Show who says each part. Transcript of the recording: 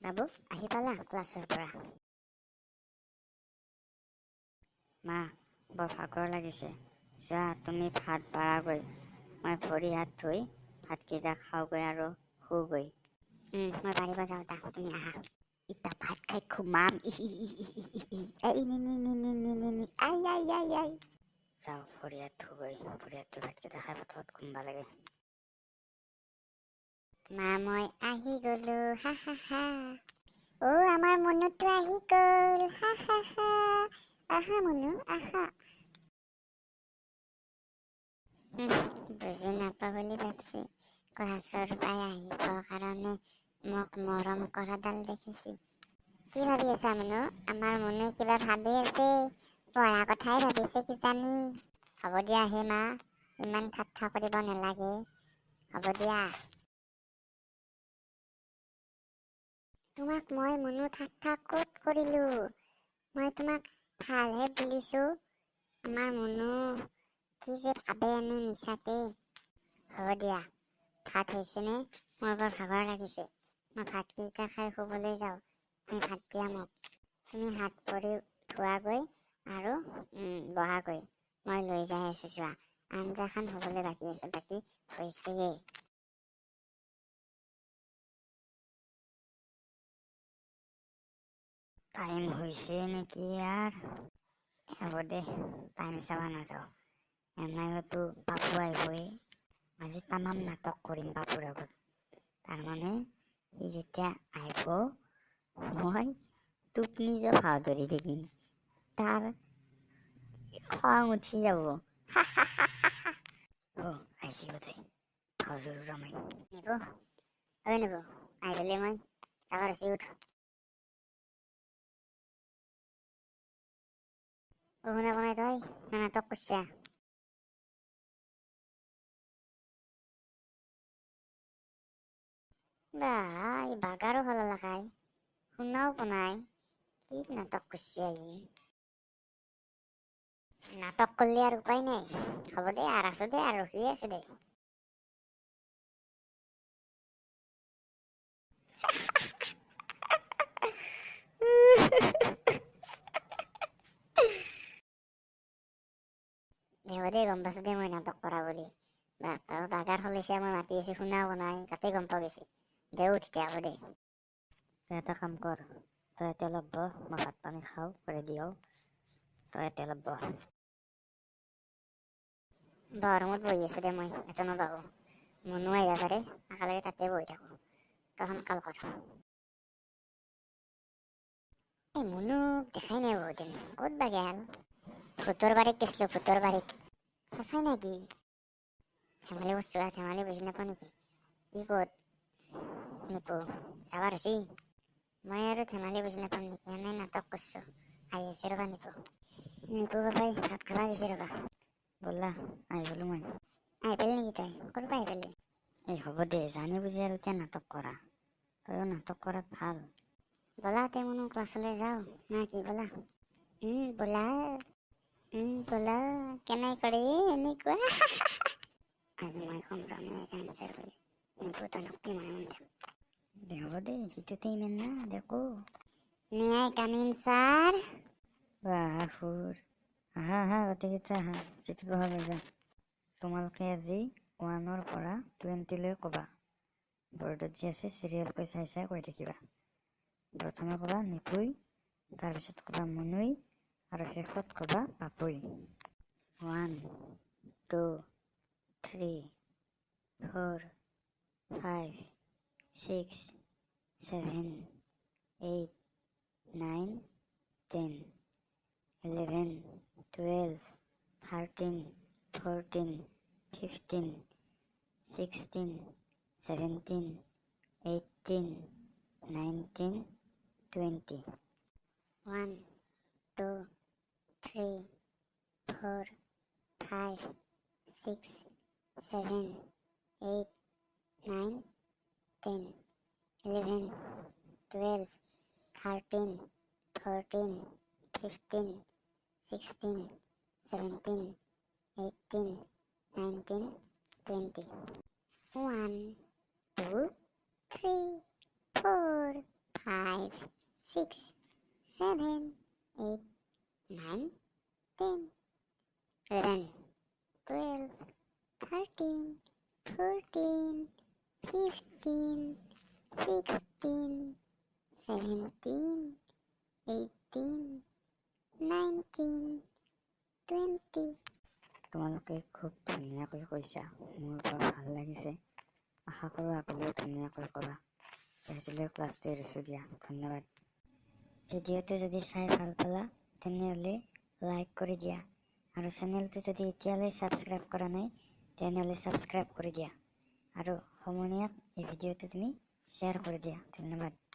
Speaker 1: বাবু আহি পালা ক্লাছৰ পৰা? মা বৰ ভাগৰ লাগিছে, যোৱা তুমি ভাত বাঢ়াগৈ, মই ভৰি হাত ধুই ভাতকেইটা খাওঁগৈ আৰু শুগৈ। মই বাঢ়িব যাওঁ তা, তুমি আহা। ইতা ভাত খাই ঘুমাম। যাওঁ ভৰি হাত ধুগৈ, ভৰি হাত ধুই ভাতকেইটা খাই পথাৰত ঘুমবা লাগে। মা মই আহি গলো, হা হা হা। আমাৰ মনুটো আহি গল, হা হা হা। আহা মনু আহা। বুজি নাপাওঁ বুলি ভাবছি, ক্লাছৰ পৰাই আহিবৰ কাৰণে মোক মৰম কৰাডাল দেখিছি। কি ভাবি আছা মনু? আমাৰ মনুৱে কিবা ভাবি আছে, পঢ়া কথাই ভাবিছে কিজানি। হ'ব দিয়া হে মা, ইমান ঠাট্টা কৰিব নালাগে, হ'ব দিয়া। তোমাক মই মনু ঠাট্টা ক'ত কৰিলো? মই তোমাক ভালহে বুলিছো। আমাৰ মনু কি যে ভাবে এনে মিছাতে। হ'ব দিয়া, ভাত হৈছেনে? মোৰ বৰ ভাগৰ লাগিছে, মই ভাতকেইটা খাই শুবলৈ যাওঁ। তুমি ভাত দিয়া মোক। তুমি হাত ভৰি ধোৱাগৈ আৰু বহাগৈ, মই লৈ যাই আছো যোৱা। আঞ্জাখন হ'বলৈ বাকী আছে, বাকী হৈছেয়ে। টাইম হৈছে নেকি ইয়াৰ? হ'ব দে, টাইম চাব নাযাওঁ, এনেওতো পাপু আহিবই। আজি তামাম নাটক কৰিম পাপুৰ আগত। তাৰমানে সি যেতিয়া আহিব, মই টোপনি যোৱা ভাও ধৰি থাকিম, তাৰ খং উঠি যাব। আহিছি বোধহয়, ভাও জোৰো ৰমাই। নিব নিব আহি পেলাই মই যাবৰ হৈছি, উঠ। শুনা বনাই তই নাটক কৰিছা? এই বাগাৰো ভাল লগাই, শুনাও বনাই, কি নাটক কৰিছে আহি। নাটক কৰিলে আৰু উপায় নাই, হ'ব দে আৰু আছো দে, আৰু ৰখিয়ে আছো দে। হ'ব দে, গম পাইছো দে মই নাটক কৰা বুলি। বাগাৰ সলাইছে, মই মাতি আছো, শুনাও বনাই, তাতে গম পাই গৈছে। দে উঠ এতিয়া, হ'ব দে। তই এটা কাম কৰ, তই এতিয়া অলপ বহ, মই ভাত পানী খাওঁ, ৰেডি হওঁ, তই এতিয়া অলপ বহ। ৰুমত বহি আছো দে মই, এটা নবাহো। মনু আহিব পাৰে, একেলগে তাতে বহি থাকো, তই সোনকাল কৰ। এই মনুক দেখাই নাই বহুত দিন, ক'ত বা গেল? ভূতৰ বাৰীত গৈছিলো, ভূতৰ বাৰীত। সঁচাই নেকি? ধেমালি কৰিছো, ধেমালি বুজি নাপাওঁ নেকি? ই ক'ত? নিপু যাবাৰ হৈছি? মই আৰু ধেমালি বুজি নাপাম নেকি? এনেই নাটক কৰিছো। আহি আছে ৰবা নিপু। নিপু বাবাই ভাত খাবা গৈছে ৰবা। ব'লা, আহি গলো মই। আহি পালি নেকি তই? ক'ৰ পৰা আহি পালি? এই হ'ব দে, জানি বুজি আৰু কিয় নাটক কৰা? তইও নাটক কৰাত ভাল। ব'লা তে মনু ক্লাছলৈ যাওঁ, না কি ব'লা? ব'লা। ব'লা, কেনে কৰে এনেকুৱা। আজি মই কম ৰমেশ কেঞ্চাৰ বুলি, নিপু তই নকবি, মই শুনি দে হ'ব দে, যিটোতে ইমান না দেখো। May I come in sir? সুৰ আহা আহা, গোটেইকেইটা আহা, চিটিত বহা যা। তোমালোকে আজি 1 পৰা 20 লৈ ক'বা। বৰ্ডত যি আছে চিৰিয়েলকৈ চাই চাই কৈ থাকিবা। প্ৰথমে ক'বা নিপুই, তাৰপিছত ক'বা মনুই, আৰু শেষত ক'বা পাপুই। 1 2 3 4 5 6 7 8 9 10 11 12 13 14 15 16 17 18 19 20 1 2 3 4 5 6 7 8 9 10 11 12 13 14 15 16 17 18 19 20 1 2 3 4 6, 7, 8, 9, 10, 11, 12, 13, 14, 15, 16, 17, 18, 19, 20. তোমালোকে খুব ধুনীয়াকৈ কৈছা, মোৰ বৰ ভাল লাগিছে। আশা কৰোঁ আগলৈও ধুনীয়াকৈ ক'বা। আজিলৈ ক্লাছটো এৰিছোঁ দিয়া, ধন্যবাদ। ভিডিঅ'টো যদি চাই ভাল পালা তেনেহ'লে লাইক কৰি দিয়া, আৰু চেনেলটো যদি এতিয়ালৈ ছাবস্ক্ৰাইব কৰা নাই তেনেহ'লে ছাবস্ক্ৰাইব কৰি দিয়া, আৰু সমনীয়াক এই ভিডিঅ'টো তুমি শ্বেয়াৰ কৰি দিয়া। ধন্যবাদ।